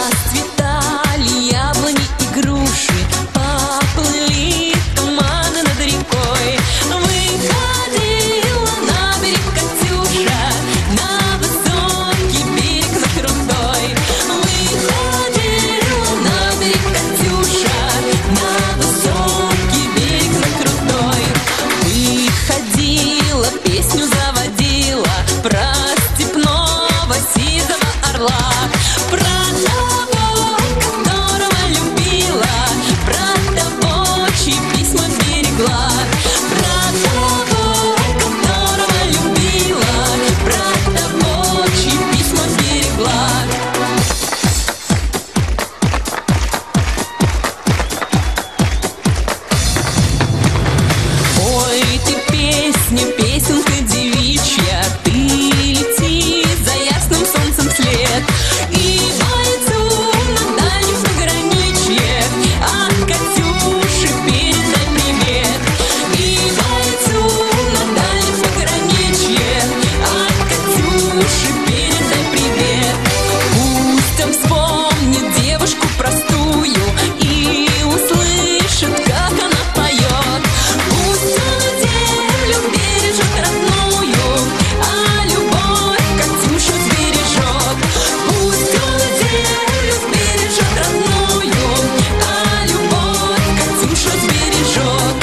Расцветали яблони и груши, поплыли туманы над рекой. Выходила на берег Катюша, на высокий берег, на крутой. Выходила на берег Катюша, на высокий берег, на крутой. Выходила, песню заводила про степного сизого орла, про того, которого любила, про того, чьи письма берегла, про того, которого любила, про того, чьи письма берегла. Ой, ты песня, песенка девичья, ты лети за ясным солнцем вслед и бойцу на дальних пограничьях от Катюши передай привет. И бойцу на дальних пограничьях от Катюши передай привет. Пусть он вспомнит девушку простую и услышит, как она поет. Пусть он землю бережет родную, а любовь Катюша сбережет. Пусть он землю бережет родную, а любовь Катюша сбережет.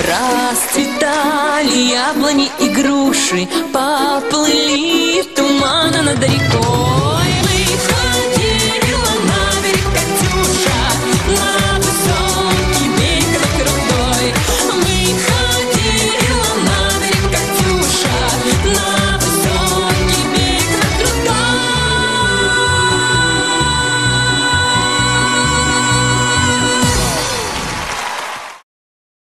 Расцветали яблони и груши, поплыли туманы над рекой.